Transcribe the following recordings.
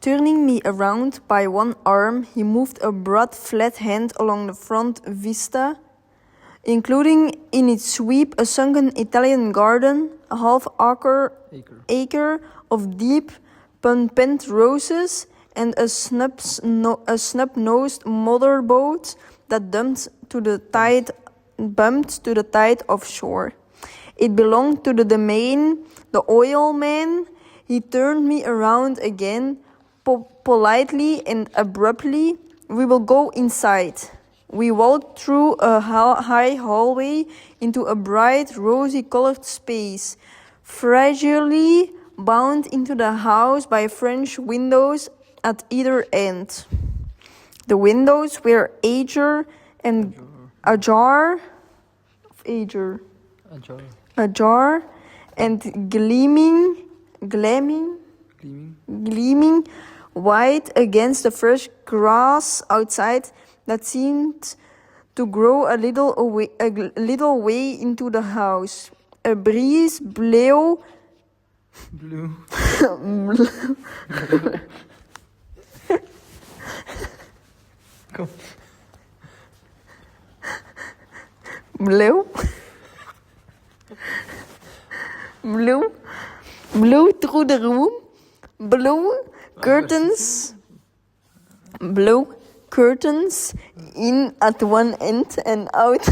Turning me around by one arm, he moved a broad, flat hand along the front vista, including in its sweep a sunken Italian garden, a half-acre of deep, pent roses, and a snub-nosed motorboat that bumped to the tide offshore. It belonged to the domain, the oil man. He turned me around again, politely and abruptly. "We will go inside." We walked through a high hallway into a bright, rosy-colored space, fragilely bound into the house by French windows at either end. The windows were ajar and gleaming white against the fresh grass outside that seemed to grow a little way into the house. A breeze blew through the room. Blue curtains in at one end and out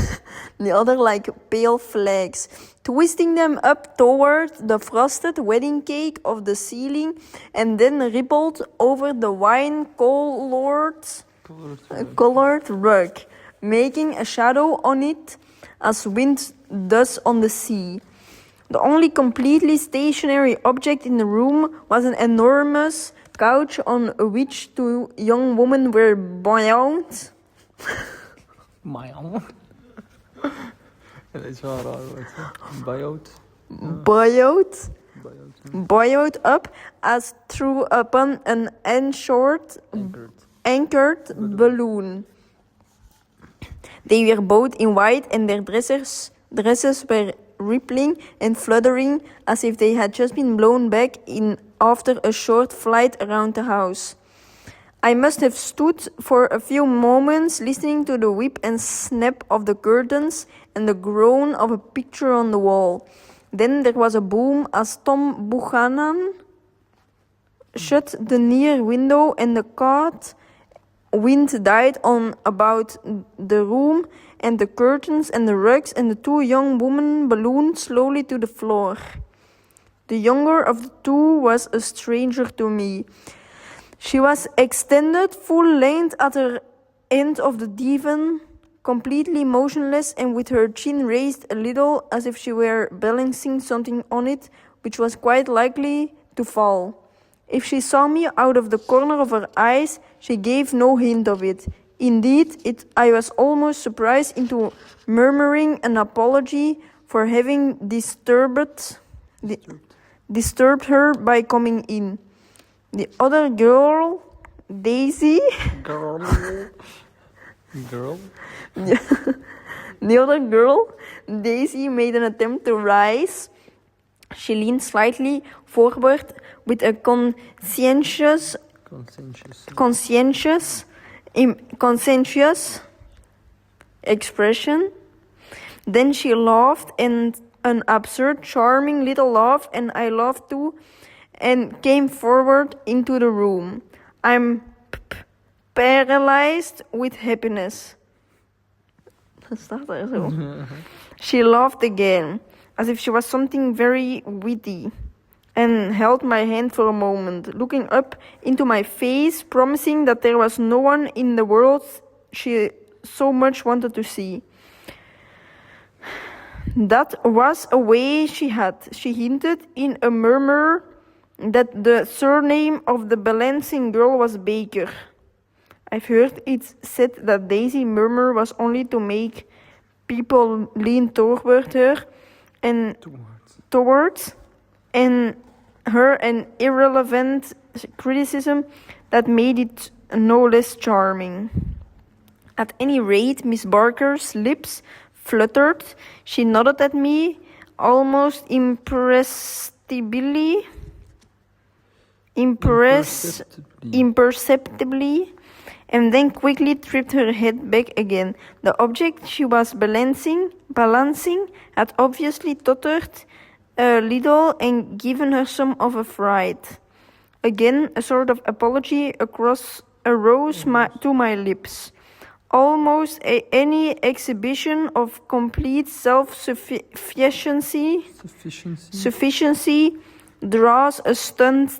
the other like pale flags, twisting them up toward the frosted wedding cake of the ceiling, and then rippled over the wine-colored rug, making a shadow on it as wind does on the sea. The only completely stationary object in the room was an enormous couch on which two young women were bound. Dat is wel raar woord. Buoyed up as through upon an anchored balloon. They were both in white, and their dresses were rippling and fluttering as if they had just been blown back in after a short flight around the house. I must have stood for a few moments listening to the whip and snap of the curtains and the groan of a picture on the wall. Then there was a boom as Tom Buchanan shut the near window, and the caught wind died on about the room, and the curtains and the rugs and the two young women ballooned slowly to the floor. The younger of the two was a stranger to me. She was extended full length at her end of the divan, completely motionless and with her chin raised a little as if she were balancing something on it, which was quite likely to fall. If she saw me out of the corner of her eyes, she gave no hint of it. Indeed, I was almost surprised into murmuring an apology for having disturbed her by coming in. The other girl, Daisy. The other girl, Daisy, made an attempt to rise. She leaned slightly forward with a conscientious expression. Then she laughed, and an absurd, charming little laugh, and I laughed too, and came forward into the room. I'm paralyzed with happiness. Dat staat er zo. She laughed again, as if she was something very witty, and held my hand for a moment, looking up into my face, promising that there was no one in the world she so much wanted to see. That was a way she had. She hinted in a murmur that the surname of the balancing girl was Baker. I've heard it said that Daisy murmur was only to make people lean toward her and towards and her an irrelevant criticism that made it no less charming. At any rate, Miss Barker's lips fluttered. She nodded at me almost imperceptibly, imperceptibly, and then quickly tripped her head back again. The object she was balancing had obviously tottered a little and given her some of a fright. Again, a sort of apology arose to my lips. Almost any exhibition of complete sufficiency draws a stunned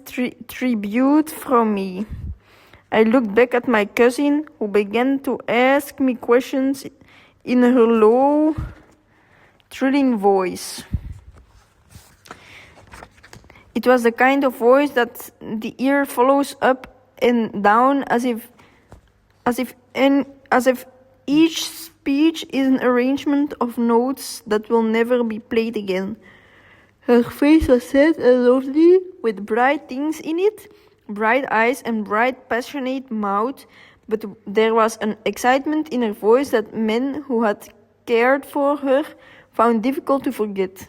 tribute from me. I looked back at my cousin, who began to ask me questions in her low, thrilling voice. It was the kind of voice that the ear follows up and down as if each speech is an arrangement of notes that will never be played again. Her face was sad and lovely, with bright things in it, bright eyes and bright, passionate mouth, but there was an excitement in her voice that men who had cared for her found difficult to forget.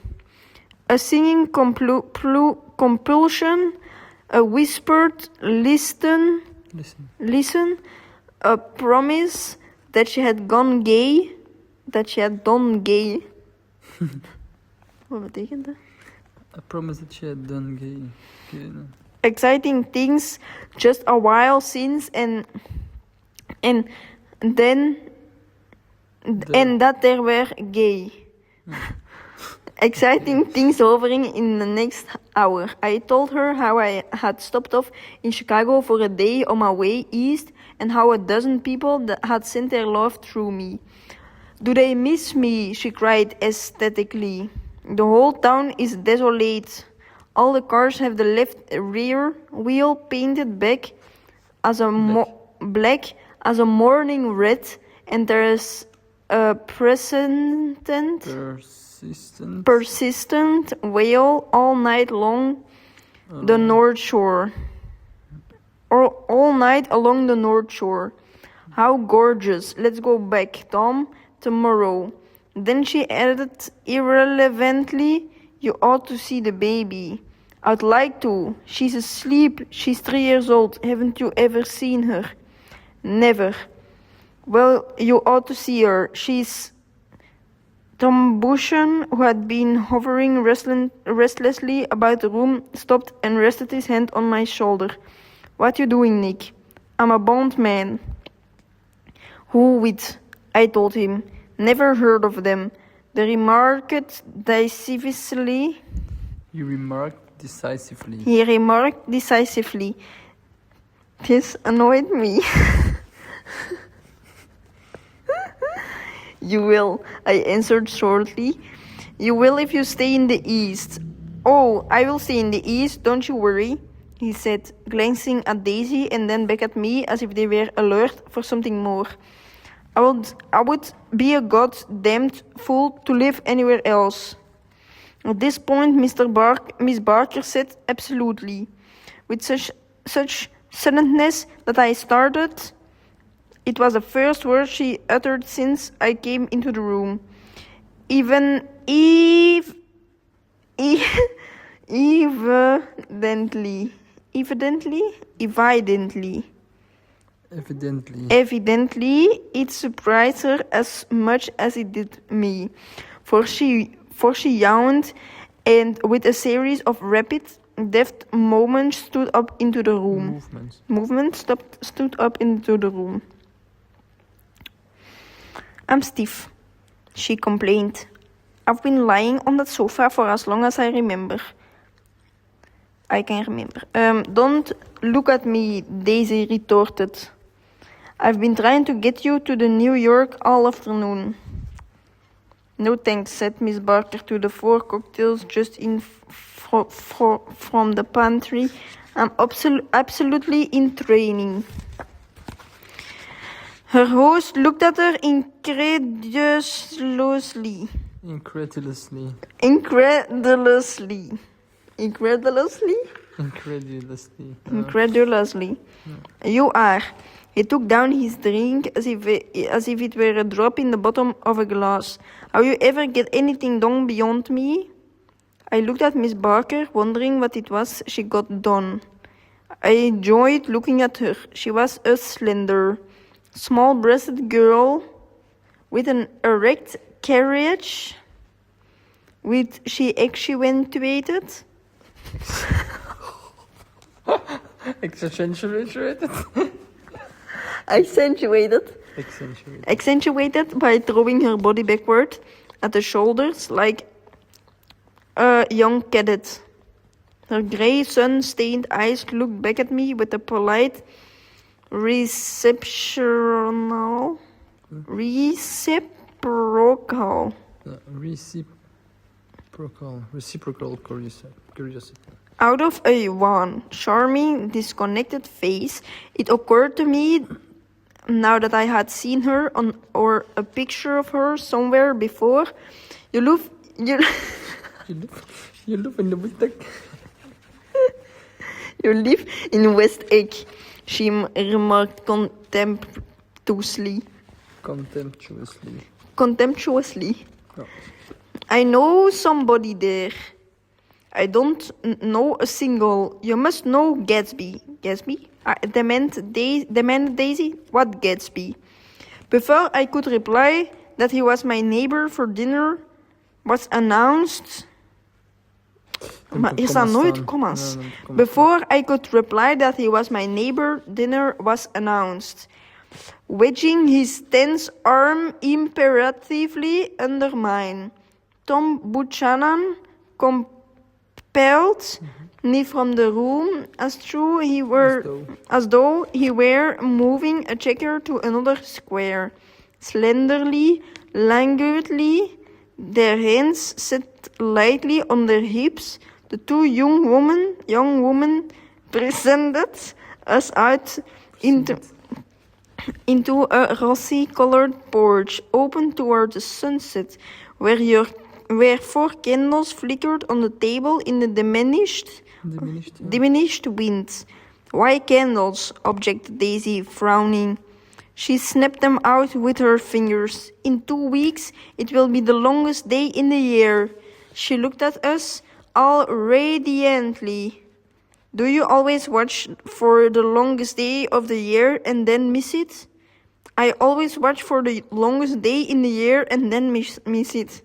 A singing compulsion, a whispered listen, a promise that she had done gay. Wat betekent dat? A promise that she had done gay. Exciting things just a while since and that they were gay. Exciting things overing in the next hour. I told her how I had stopped off in Chicago for a day on my way east and how a dozen people had sent their love through me. Do they miss me? She cried ecstatically. The whole town is desolate. All the cars have the left rear wheel painted black as a morning red, and there is a persistent wail all night along the North Shore. All night along the North Shore. How gorgeous. Let's go back, Tom, tomorrow. Then she added irrelevantly, you ought to see the baby. I'd like to. She's asleep. She's 3 years old. Haven't you ever seen her? Never. Well, you ought to see her. She's... Tom Bushen, who had been hovering restlessly about the room, stopped and rested his hand on my shoulder. What you doing, Nick? I'm a Bond man. Who with? I told him. Never heard of them. He remarked decisively. This annoyed me. You will, I answered shortly. You will if you stay in the East. Oh, I will stay in the East, don't you worry, he said, glancing at Daisy and then back at me as if they were alert for something more. I would be a goddamned fool to live anywhere else. At this point, Miss Barker said absolutely, with such suddenness that I started. It was the first word she uttered since I came into the room. Evidently. Evidently, it surprised her as much as it did me, for she yawned and with a series of rapid, deft movements stood up into the room. Stood up into the room. I'm stiff, she complained. I've been lying on that sofa for as long as I can remember. Don't look at me, Daisy retorted. I've been trying to get you to the New York all afternoon. No thanks, said Miss Barker to the 4 cocktails just in from the pantry. I'm absolutely in training. Her host looked at her incredulously. You are. He took down his drink as if it were a drop in the bottom of a glass. How you ever get anything done beyond me? I looked at Miss Barker, wondering what it was she got done. I enjoyed looking at her. She was a slender, small-breasted girl with an erect carriage, which she accentuated. Accentuated? Accentuated. Accentuated by throwing her body backward at the shoulders like a young cadet. Her grey, sun-stained eyes looked back at me with a polite, reciprocal. Reciprocal curiosity. Out of a wan, charming, disconnected face, it occurred to me, now that I had seen her or a picture of her somewhere before, you live in the You live in West Egg, she remarked contemptuously. Oh. I know somebody there. I don't know a single. You must know Gatsby. Gatsby? Demanded Daisy. What Gatsby? Before I could reply that he was my neighbor for dinner was announced. Maar er staan nooit commas. Before I could reply that he was my neighbor, dinner was announced. Wedging his tense arm imperatively under mine, Tom Buchanan compelled me from the room as though he were moving a checker to another square. Slenderly, languidly, their hands set lightly on their hips, the two young women presented us out into a rosy-colored porch open toward the sunset, where 4 candles flickered on the table in the diminished wind. Why candles? Objected Daisy, frowning. She snapped them out with her fingers. In 2 weeks, it will be the longest day in the year. She looked at us all radiantly. Do you always watch for the longest day of the year and then miss it? I always watch for the longest day in the year and then miss it.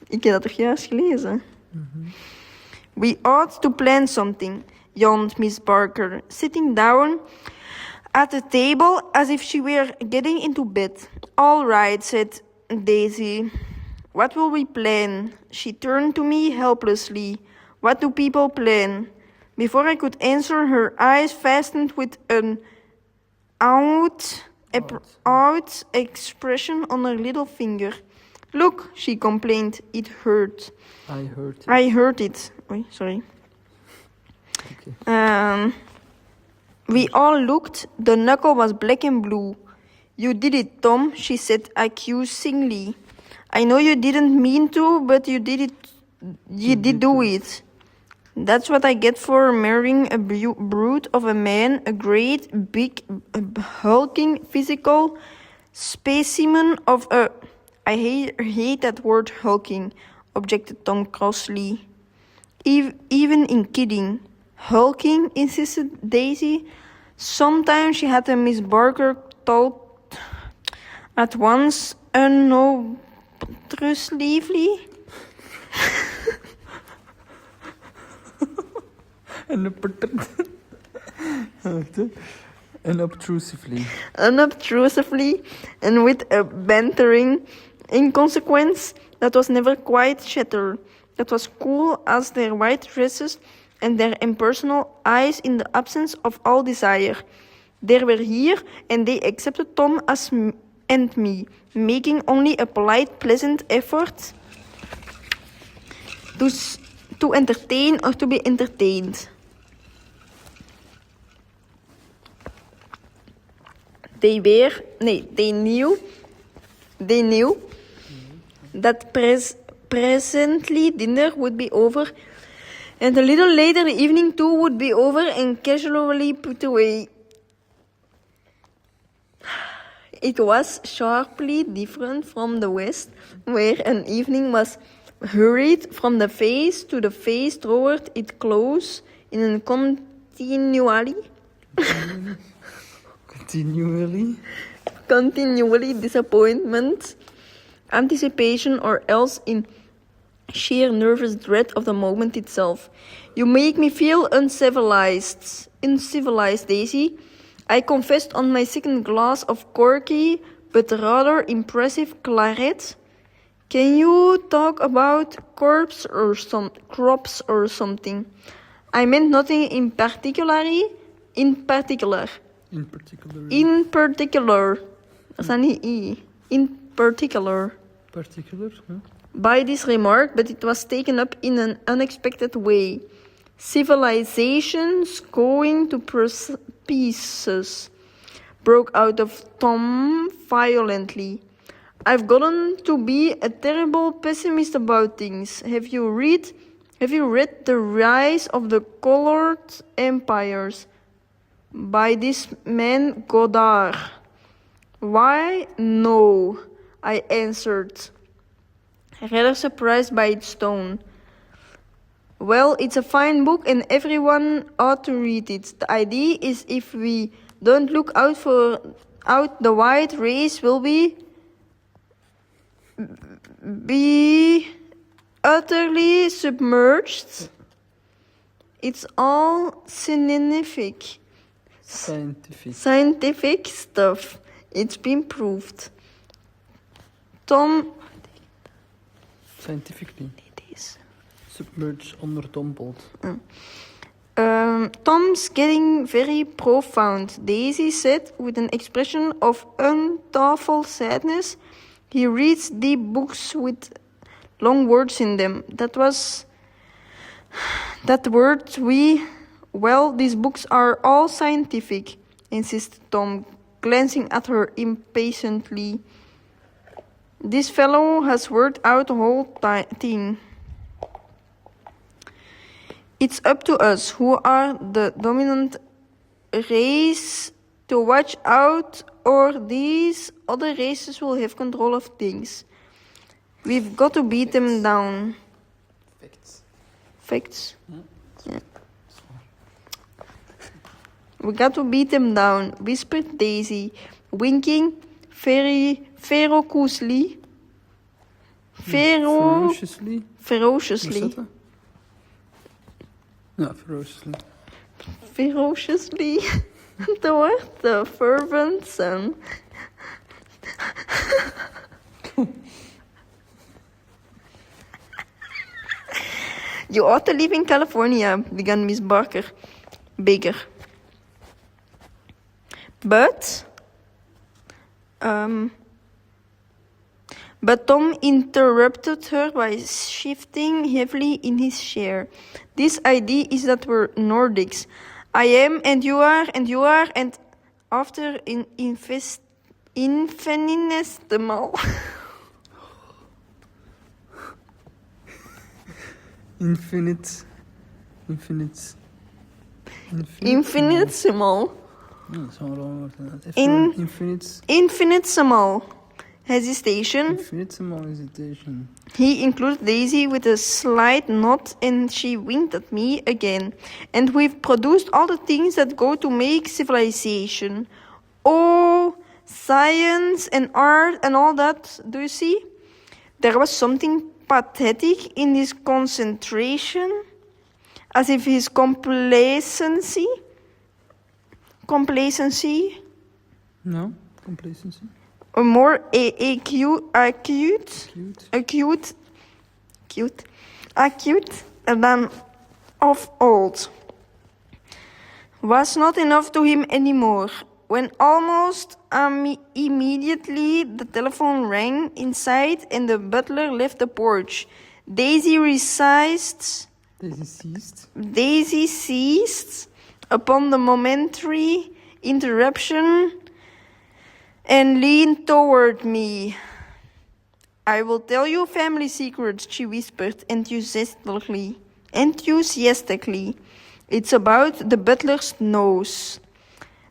Ik heb dat toch juist gelezen? We ought to plan something, yawned Miss Barker, sitting down at the table as if she were getting into bed. All right, said Daisy. What will we plan? She turned to me helplessly. What do people plan? Before I could answer, her eyes fastened with an out expression on her little finger. Look, she complained. It hurt. I heard it. Oh, sorry. Okay. We all looked. The knuckle was black and blue. You did it, Tom, she said accusingly. I know you didn't mean to, but you did it. You did do it. That's what I get for marrying a brute of a man, a great, big, hulking, physical specimen of a... I hate that word hulking, objected Tom crossly. Even in kidding. Hulking, insisted Daisy. Sometimes she had a Miss Barker thought at once unobtrusively. Unobtrusively, and with a bantering inconsequence that was never quite chatter, that was cool as their white dresses and their impersonal eyes in the absence of all desire. They were here, and they accepted Tom and me, making only a polite, pleasant effort to entertain or to be entertained. They knew that presently dinner would be over, and a little later the evening too would be over and casually put away. It was sharply different from the West, where an evening was hurried from the face to the face toward its close in a continually disappointment, anticipation, or else in sheer nervous dread of the moment itself. You make me feel uncivilized, Daisy. I confessed on my second glass of corky but rather impressive claret. Can you talk about crops or something? I meant nothing in particular. In particular. Dat is niet I. In particular. Huh? By this remark, but it was taken up in an unexpected way. Civilization's going to pieces, broke out of Tom violently. I've gotten to be a terrible pessimist about things. Have you read The Rise of the Colored Empires by this man Godard? Why, no, I answered, rather surprised by its tone. Well, it's a fine book and everyone ought to read it. The idea is if we don't look out, the white race will be utterly submerged. It's all scientific stuff. It's been proved. Tom... Scientifically. It is. Submerged, onderdompeld. Tom's getting very profound, Daisy said with an expression of untaught sadness. He reads deep books with long words in them. These books are all scientific, insisted Tom, glancing at her impatiently. This fellow has worked out the whole thing. It's up to us, who are the dominant race, to watch out, or these other races will have control of things. We've got to beat them down. Facts? Yeah. We got to beat them down, whispered Daisy, winking very ferociously. Ferociously? Ferociously. Ja, ferociously. Ferociously toward the fervent sun. You ought to live in California, began Miss Baker. But Tom interrupted her by shifting heavily in his chair. This idea is that we're Nordics. I am, and you are, and after infinitesimal. Infinitesimal. Infinitesimal hesitation. He included Daisy with a slight nod, and she winked at me again. And we've produced all the things that go to make civilization. Oh, science and art and all that, do you see? There was something pathetic in his concentration, as if his complacency? No, complacency. Or more acute than of old, was not enough to him anymore. When almost immediately the telephone rang inside and the butler left the porch, Daisy seized upon the momentary interruption and leaned toward me. I will tell you family secrets, she whispered enthusiastically. It's about the butler's nose.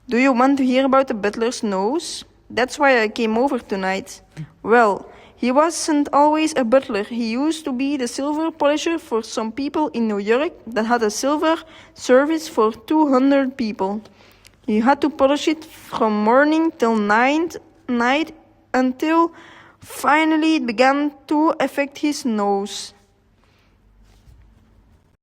Do you want to hear about the butler's nose? That's why I came over tonight. Well, He wasn't always a butler. He used to be the silver polisher for some people in New York that had a silver service for 200 people. He had to polish it from morning till night until finally it began to affect his nose.